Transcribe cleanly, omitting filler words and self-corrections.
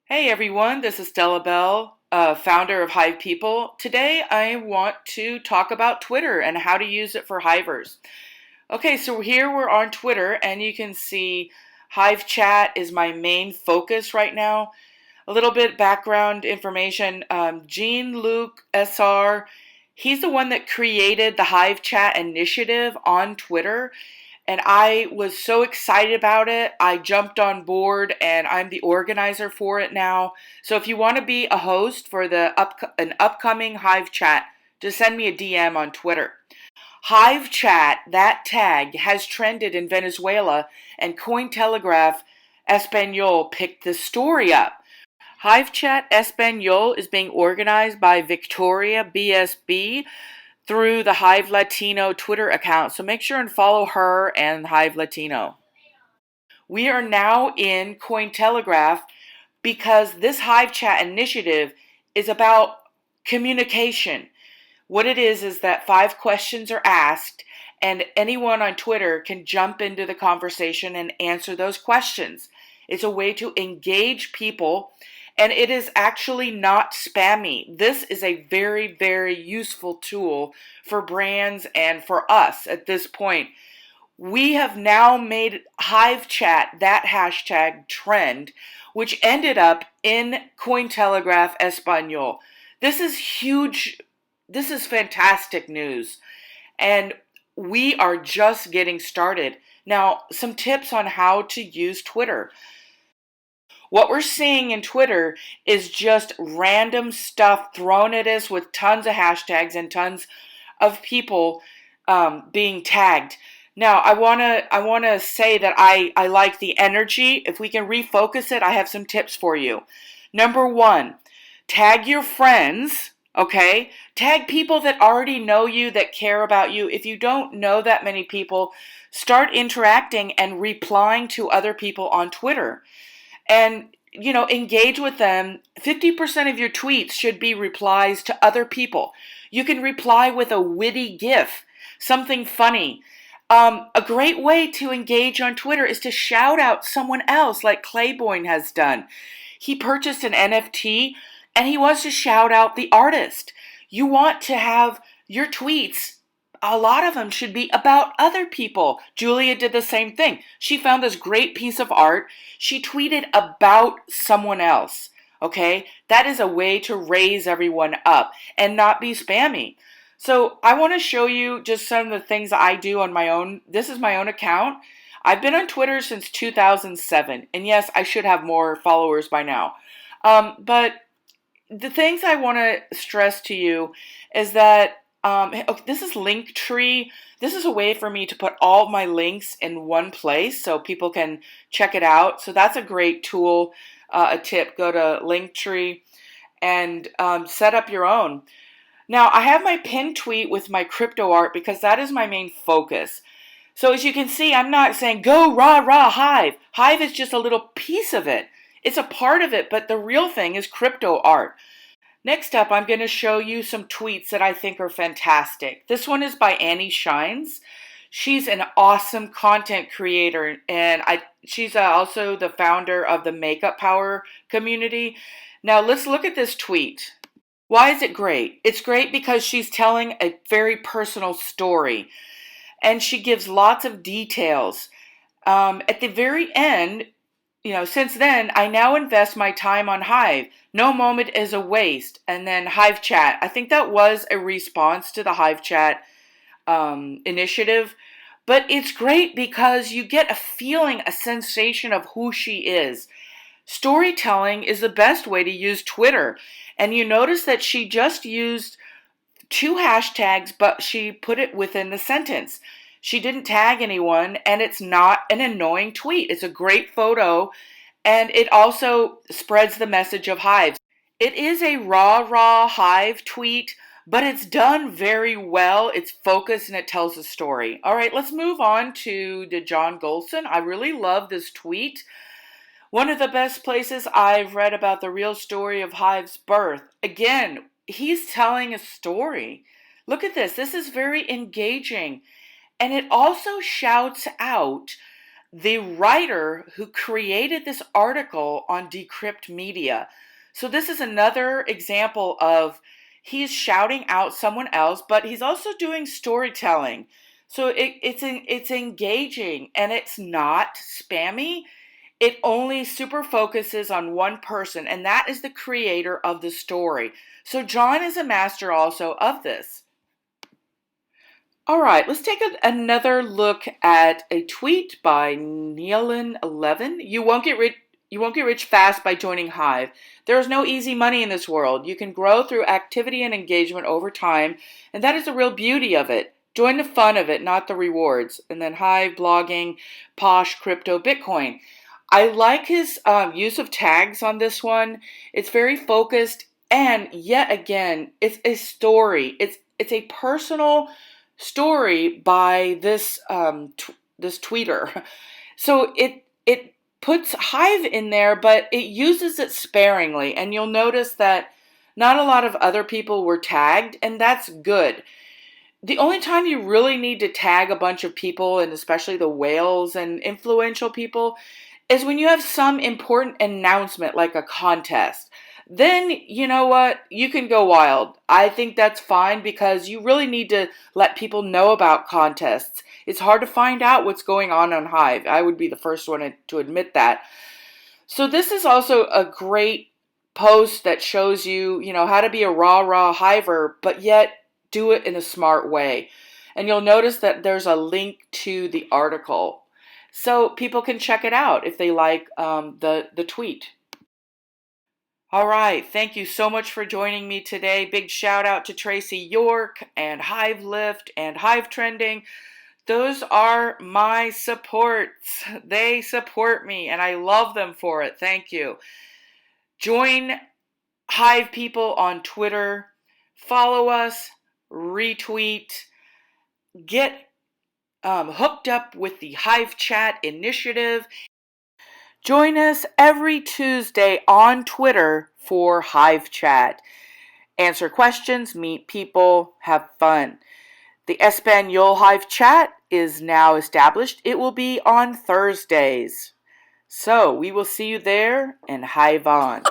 Hey everyone, this is Stella Bell, founder of Hive People. Today I want to talk about Twitter and how to use it for Hivers. Okay, so here we're on Twitter and you can see Hive Chat is my main focus right now. A little bit background information. Jean-Luc SR, he's the one that created the Hive Chat initiative on Twitter. And I was so excited about it. I jumped on board and I'm the organizer for it now. So if you want to be a host for an upcoming Hive Chat, just send me a DM on Twitter. Hive Chat, that tag, has trended in Venezuela and Cointelegraph Espanol picked the story up. Hive Chat Espanol is being organized by Victoria BSB through the Hive Latino Twitter account. So make sure and follow her and Hive Latino. We are now in Cointelegraph because this Hive Chat initiative is about communication. What it is that 5 questions are asked, and anyone on Twitter can jump into the conversation and answer those questions. It's a way to engage people, and it is actually not spammy. This is a very, very useful tool for brands and for us at this point. We have now made Hive Chat that hashtag trend, which ended up in Cointelegraph Espanol. This is huge. This is fantastic news. And we are just getting started. Now, some tips on how to use Twitter. What we're seeing in Twitter is just random stuff thrown at us with tons of hashtags and tons of people being tagged. Now, I wanna say that I like the energy. If we can refocus it, I have some tips for you. Number one, tag your friends. Okay, tag people that already know you, that care about you. If you don't know that many people, start interacting and replying to other people on Twitter. And engage with them. 50% of your tweets should be replies to other people. You can reply with a witty gif, something funny. A great way to engage on Twitter is to shout out someone else, like Claiborne has done. He purchased an NFT and he wants to shout out the artist. You want to have your tweets, a lot of them should be about other people. Julia did the same thing. She found this great piece of art. She tweeted about someone else. Okay? That is a way to raise everyone up and not be spammy. So I want to show you just some of the things I do on my own. This is my own account. I've been on Twitter since 2007. And yes, I should have more followers by now. But the things I want to stress to you is that this is Linktree. This is a way for me to put all my links in one place so people can check it out. So that's a great tool, a tip. Go to Linktree and set up your own. Now, I have my pinned tweet with my crypto art because that is my main focus. So as you can see, I'm not saying go rah rah Hive. Hive is just a little piece of it. It's a part of it, but the real thing is crypto art. Next up, I'm going to show you some tweets that I think are fantastic. This one is by Annie Shines. She's an awesome content creator, and she's also the founder of the Makeup Power community. Now, let's look at this tweet. Why is it great? It's great because she's telling a very personal story, and she gives lots of details. At the very end, since then, I now invest my time on Hive. No moment is a waste. And then Hive Chat. I think that was a response to the Hive Chat initiative. But it's great because you get a feeling, a sensation of who she is. Storytelling is the best way to use Twitter. And you notice that she just used 2 hashtags, but she put it within the sentence. She didn't tag anyone, and it's not an annoying tweet. It's a great photo, and it also spreads the message of Hives. It is a raw Hive tweet, but it's done very well. It's focused, and it tells a story. All right, let's move on to John Golson. I really love this tweet. One of the best places I've read about the real story of Hive's birth. Again, he's telling a story. Look at this. This is very engaging. And it also shouts out the writer who created this article on Decrypt Media. So this is another example of he's shouting out someone else, but he's also doing storytelling. So it's engaging and it's not spammy. It only super focuses on one person, and that is the creator of the story. So John is a master also of this. All right, let's take another look at a tweet by Nealon11. You won't get rich fast by joining Hive. There is no easy money in this world. You can grow through activity and engagement over time, and that is the real beauty of it. Join the fun of it, not the rewards. And then Hive, blogging, Posh, crypto, Bitcoin. I like his use of tags on this one. It's very focused, and yet again, it's a story. It's a personal story by this tweeter. So it puts Hive in there, but it uses it sparingly, and you'll notice that not a lot of other people were tagged, and that's good. The only time you really need to tag a bunch of people, and especially the whales and influential people, is when you have some important announcement like a contest. Then, you know what? You can go wild. I think that's fine because you really need to let people know about contests. It's hard to find out what's going on Hive. I would be the first one to admit that. So this is also a great post that shows you, how to be a rah Hiver, but yet do it in a smart way. And you'll notice that there's a link to the article. So people can check it out if they like the tweet. All right, thank you so much for joining me today. Big shout out to Tracy York and Hive Lift and Hive Trending. Those are my supports. They support me and I love them for it. Thank you. Join Hive people on Twitter. Follow us, retweet, get hooked up with the Hive Chat initiative. Join us every Tuesday on Twitter for Hive Chat. Answer questions, meet people, have fun. The Espanol Hive Chat is now established. It will be on Thursdays. So we will see you there and Hive on.